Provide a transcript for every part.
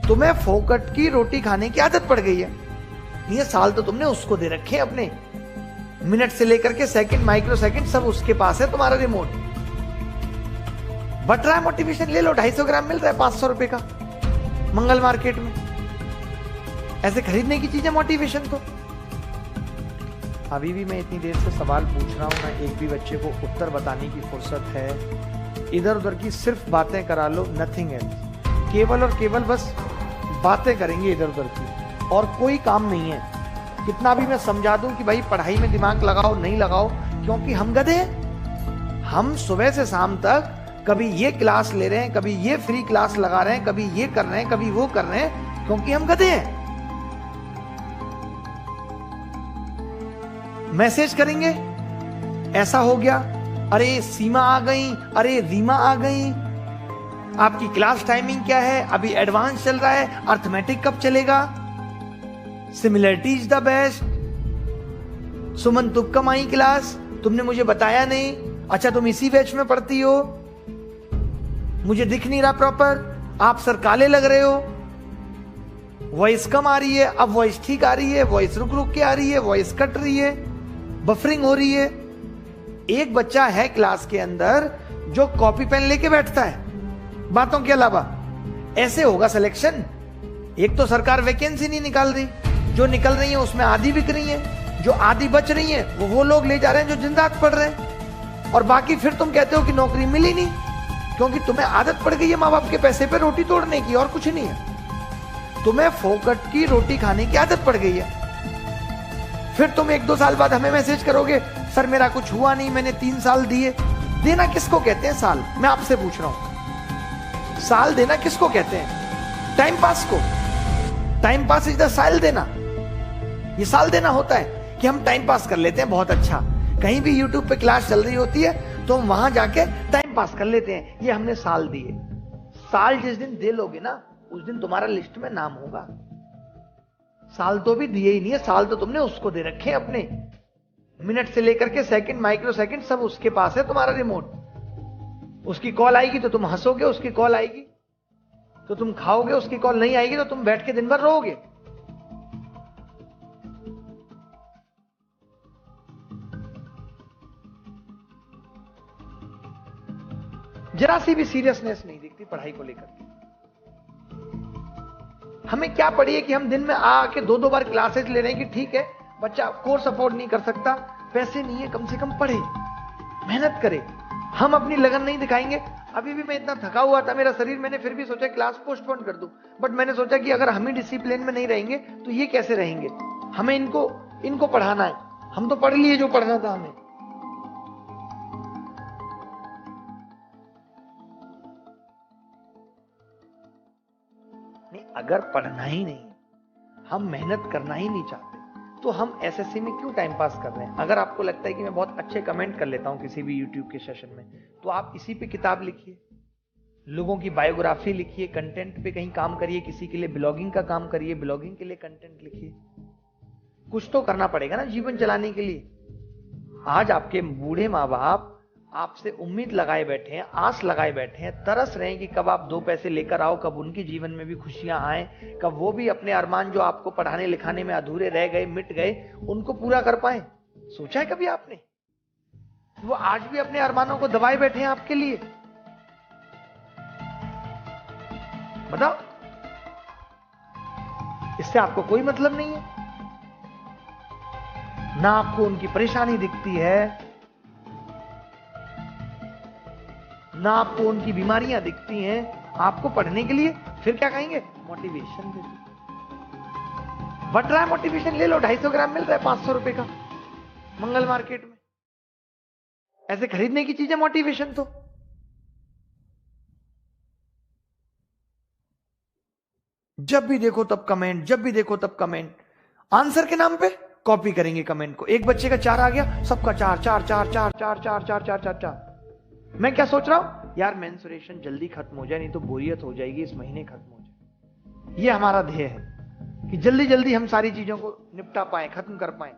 तुम्हें फोकट की रोटी खाने की आदत पड़ गई है। ये साल तो तुमने उसको दे रखे हैं, अपने मिनट से लेकर के सेकंड, माइक्रो सेकंड सब उसके पास है तुम्हारा रिमोट। बट रहा है मोटिवेशन, ले लो 250 ग्राम मिल रहा है 500 रुपए का मंगल मार्केट में। ऐसे खरीदने की चीजें मोटिवेशन तो। अभी भी मैं इतनी देर से सवाल पूछ रहा हूं ना, एक भी बच्चे को उत्तर बताने की फुर्सत है। इधर उधर की सिर्फ बातें करा लो, नथिंग एल्स। केवल और केवल बस बातें करेंगे इधर उधर की, और कोई काम नहीं है। कितना भी मैं समझा दूं कि भाई पढ़ाई में दिमाग लगाओ, नहीं लगाओ, क्योंकि हम गधे हैं। हम सुबह से शाम तक कभी ये क्लास ले रहे हैं, कभी ये फ्री क्लास लगा रहे हैं, कभी ये कर रहे हैं, कभी वो कर रहे हैं, क्योंकि हम गधे हैं। मैसेज करेंगे, ऐसा हो गया, अरे सीमा आ गई, अरे रीमा आ गई, आपकी क्लास टाइमिंग क्या है, अभी एडवांस चल रहा है, अर्थमेटिक कब चलेगा, सिमिलरिटी इज द बेस्ट, सुमन तुम कम आई क्लास, तुमने मुझे बताया नहीं, अच्छा तुम इसी बैच में पढ़ती हो, मुझे दिख नहीं रहा प्रॉपर, आप सर काले लग रहे हो, वॉइस कम आ रही है, अब वॉइस ठीक आ रही है, वॉइस रुक रुक के आ रही है, वॉइस कट रही है, बफरिंग हो रही है। एक बच्चा है क्लास के अंदर जो कॉपी पेन लेके बैठता है बातों के अलावा, ऐसे होगा सिलेक्शन? एक तो सरकार वैकेंसी नहीं निकाल रही, जो निकल रही है उसमें आधी बिक रही है, जो आधी बच रही है वो लोग ले जा रहे हैं जो जिंदा पढ़ रहे हैं, और बाकी फिर तुम कहते हो कि नौकरी मिली नहीं, क्योंकि तुम्हें आदत पड़ गई है माँ बाप के पैसे पे रोटी तोड़ने की, और कुछ नहीं है। तुम्हें फोकट की रोटी खाने की आदत पड़ गई है। फिर तुम 1-2 साल बाद हमें मैसेज करोगे, सर मेरा कुछ हुआ नहीं, मैंने 3 साल दिए। देना किसको कहते हैं साल? मैं आपसे पूछ रहा हूं, साल देना किसको कहते हैं? टाइम पास को। टाइम पास इज द साल देना। ये साल देना होता है कि हम टाइम पास कर लेते हैं, बहुत अच्छा। कहीं भी यूट्यूब पे क्लास चल रही होती है तो हम वहां जाके टाइम पास कर लेते हैं, ये हमने साल दिए। साल जिस दिन दे लोगे ना, उस दिन तुम्हारा लिस्ट में नाम होगा। साल तो भी दिए ही नहीं है, साल तो तुमने उसको दे रखे हैं, अपने मिनट से लेकर के सेकंड, माइक्रो सेकंड सब उसके पास है तुम्हारा रिमोट। उसकी कॉल आएगी तो तुम हंसोगे, उसकी कॉल आएगी तो तुम खाओगे, उसकी कॉल नहीं आएगी तो तुम बैठ के दिन भर रोओगे। जरा सी भी सीरियसनेस नहीं दिखती पढ़ाई को लेकर के। हमें क्या पड़ी है कि हम दिन में आके 2-2 बार क्लासेस ले रहे हैं कि ठीक है बच्चा कोर्स अफोर्ड नहीं कर सकता, पैसे नहीं है, कम से कम पढ़े, मेहनत करे। हम अपनी लगन नहीं दिखाएंगे। अभी भी मैं इतना थका हुआ था मेरा शरीर, मैंने फिर भी सोचा क्लास पोस्टपोन कर दूं, बट मैंने सोचा कि अगर हम ही डिसिप्लिन में नहीं रहेंगे तो ये कैसे रहेंगे? हमें इनको पढ़ाना है। हम तो पढ़ लिए जो पढ़ना था हमें। नहीं, अगर पढ़ना ही नहीं, हम मेहनत करना ही नहीं चाहते, तो हम एसएससी में क्यों टाइम पास कर रहे हैं? अगर आपको लगता है कि मैं बहुत अच्छे कमेंट कर लेता हूं किसी भी यूट्यूब के सेशन में, तो आप इसी पे किताब लिखिए, लोगों की बायोग्राफी लिखिए, कंटेंट पे कहीं काम करिए, किसी के लिए ब्लॉगिंग का काम करिए, ब्लॉगिंग के लिए कंटेंट लिखिए। कुछ तो करना पड़ेगा ना जीवन चलाने के लिए। आज आपके बूढ़े माँ बाप आपसे उम्मीद लगाए बैठे हैं, आस लगाए बैठे हैं, तरस रहे हैं कि कब आप 2 पैसे लेकर आओ, कब उनके जीवन में भी खुशियां आए, कब वो भी अपने अरमान जो आपको पढ़ाने लिखाने में अधूरे रह गए, मिट गए, उनको पूरा कर पाए। सोचा है कभी आपने? वो आज भी अपने अरमानों को दबाए बैठे हैं आपके लिए। बताओ, इससे आपको कोई मतलब नहीं है ना, आपको उनकी परेशानी दिखती है ना, आपको उनकी बीमारियां दिखती हैं। आपको पढ़ने के लिए फिर क्या कहेंगे? मोटिवेशन दे दो। बट रहा है मोटिवेशन, ले लो 250 ग्राम मिल रहा है 500 रुपए का मंगल मार्केट में। ऐसे खरीदने की चीजें मोटिवेशन तो। जब भी देखो तब कमेंट, जब भी देखो तब कमेंट। आंसर के नाम पे कॉपी करेंगे कमेंट को। एक बच्चे का 4 आ गया, सबका 4 4 4 4 4 4 4 4 4 4। मैं क्या सोच रहा हूं, यार मेंसुरेशन जल्दी खत्म हो जाए, नहीं तो बोरियत हो जाएगी, इस महीने खत्म हो जाए। ये हमारा ध्येय है कि जल्दी जल्दी हम सारी चीजों को निपटा पाए, खत्म कर पाए।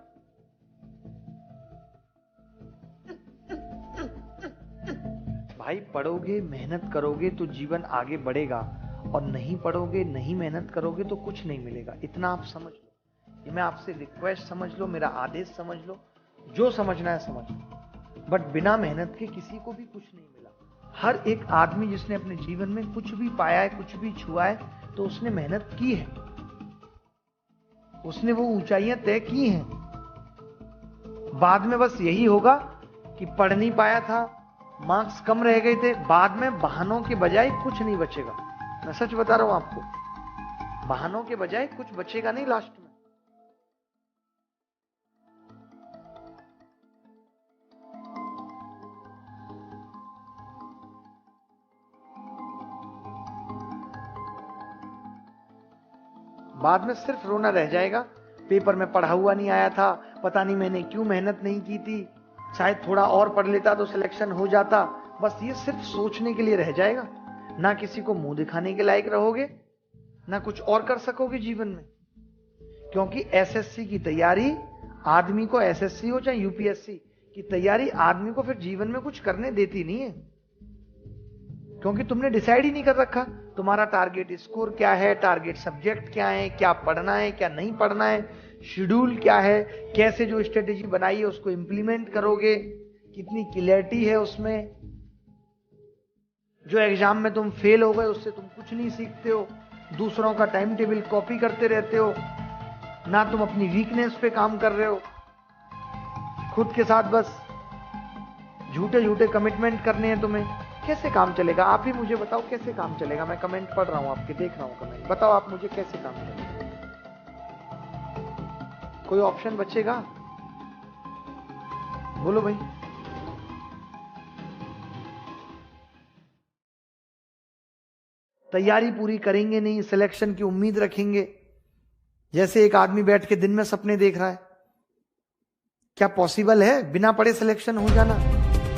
भाई पढ़ोगे, मेहनत करोगे तो जीवन आगे बढ़ेगा। और नहीं पढ़ोगे, नहीं मेहनत करोगे तो कुछ नहीं मिलेगा। इतना आप समझ लो। ये मैं आपसे रिक्वेस्ट समझ लो, मेरा आदेश समझ लो, जो समझना है समझ लो। बट बिना मेहनत के किसी को भी कुछ नहीं मिला। हर एक आदमी जिसने अपने जीवन में कुछ भी पाया है, कुछ भी छुआ है, तो उसने मेहनत की है, उसने वो ऊंचाइयां तय की हैं। बाद में बस यही होगा कि पढ़ नहीं पाया था, मार्क्स कम रह गए थे, बाद में बहानों के बजाय कुछ नहीं बचेगा। मैं सच बता रहा हूं आपको, बहानों के बजाय कुछ बचेगा नहीं लास्ट में। बाद में सिर्फ रोना रह जाएगा, पेपर में पढ़ा हुआ नहीं आया था, पता नहीं मैंने क्यों मेहनत नहीं की थी, शायद थोड़ा और पढ़ लेता तो सिलेक्शन हो जाता। बस ये सिर्फ सोचने के लिए रह जाएगा। ना किसी को मुंह दिखाने के लायक रहोगे, ना कुछ और कर सकोगे जीवन में। क्योंकि एसएससी की तैयारी आदमी को, एसएससी हो चाहे यूपीएससी की तैयारी आदमी को फिर जीवन में कुछ करने देती नहीं है। क्योंकि तुमने डिसाइड ही नहीं कर रखा तुम्हारा टारगेट स्कोर क्या है, टारगेट सब्जेक्ट क्या है, क्या पढ़ना है, क्या नहीं पढ़ना है, शेड्यूल क्या है, कैसे जो स्ट्रेटेजी बनाई है उसको इंप्लीमेंट करोगे, कितनी क्लैरिटी है उसमें। जो एग्जाम में तुम फेल हो गए उससे तुम कुछ नहीं सीखते हो, दूसरों का टाइम टेबल कॉपी करते रहते हो, ना तुम अपनी वीकनेस पे काम कर रहे हो, खुद के साथ बस झूठे झूठे कमिटमेंट करने हैं तुम्हें। कैसे काम चलेगा? आप ही मुझे बताओ कैसे काम चलेगा। मैं कमेंट पढ़ रहा हूं आपके, देख रहा हूं कमेंट, बताओ आप मुझे कैसे काम चलेगा? कोई ऑप्शन बचेगा? बोलो भाई। तैयारी पूरी करेंगे नहीं, सिलेक्शन की उम्मीद रखेंगे। जैसे एक आदमी बैठ के दिन में सपने देख रहा है, क्या पॉसिबल है बिना पढ़े सिलेक्शन हो जाना?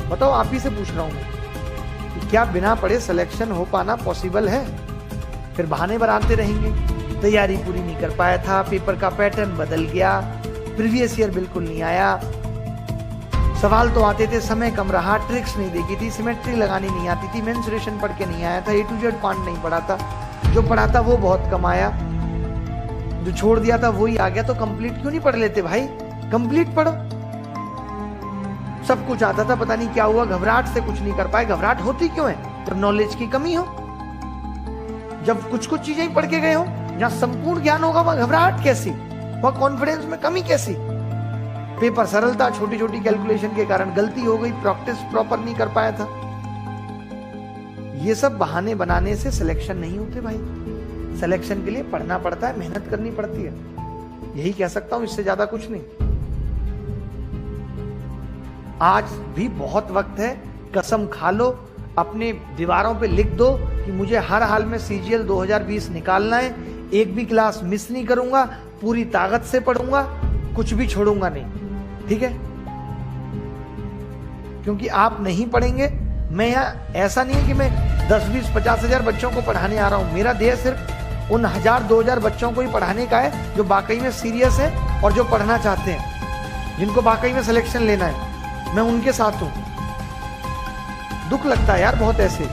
बताओ, आप ही से पूछ रहा हूं मैं, क्या बिना पढ़े सिलेक्शन हो पाना पॉसिबल है? फिर बहाने बनाते रहेंगे, तैयारी पूरी नहीं कर पाया था, पेपर का पैटर्न बदल गया, प्रीवियस ईयर बिल्कुल नहीं आया, सवाल तो आते थे, समय कम रहा, ट्रिक्स नहीं देखी थी, सिमेट्री लगानी नहीं आती थी, मेंसुरेशन पढ़ के नहीं आया था, A to Z पॉइंट नहीं पढ़ा था, जो पढ़ा था वो बहुत कम आया, जो छोड़ दिया था वही आ गया। तो कंप्लीट क्यों नहीं पढ़ लेते भाई? कंप्लीट पढ़ो। सब कुछ आता था, पता नहीं क्या हुआ, घबराहट से कुछ नहीं कर पाए। घबराहट होती क्यों है? जब नॉलेज की कमी हो, जब कुछ कुछ चीजें ही पढ़ के गए हो। जहां संपूर्ण ज्ञान होगा वहां घबराहट कैसी, वहां कॉन्फिडेंस में कमी कैसी? पेपर सरल था, छोटी छोटी कैलकुलेशन के कारण गलती हो गई, प्रैक्टिस प्रॉपर नहीं कर पाया था। ये सब बहाने बनाने से सिलेक्शन नहीं होते भाई। सिलेक्शन के लिए पढ़ना पड़ता है, मेहनत करनी पड़ती है। यही कह सकता हूं, इससे ज्यादा कुछ नहीं। आज भी बहुत वक्त है, कसम खा लो, अपने दीवारों पे लिख दो कि मुझे हर हाल में CGL 2020 निकालना है, एक भी क्लास मिस नहीं करूंगा, पूरी ताकत से पढ़ूंगा, कुछ भी छोड़ूंगा नहीं। ठीक है? क्योंकि आप नहीं पढ़ेंगे, मैं यहां ऐसा नहीं है कि मैं 10, 20, 50 हजार बच्चों को पढ़ाने आ रहा हूं। मेरा ध्येय सिर्फ उन 1000, 2000 बच्चों को ही पढ़ाने का है जो वाकई में सीरियस है और जो पढ़ना चाहते हैं, जिनको वाकई में सिलेक्शन लेना है। मैं उनके साथ हूं। दुख लगता है यार बहुत, ऐसे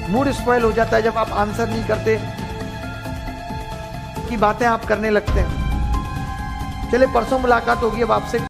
मूड स्पॉइल हो जाता है जब आप आंसर नहीं करते, की बातें आप करने लगते हैं। चले, परसों मुलाकात होगी अब आपसे।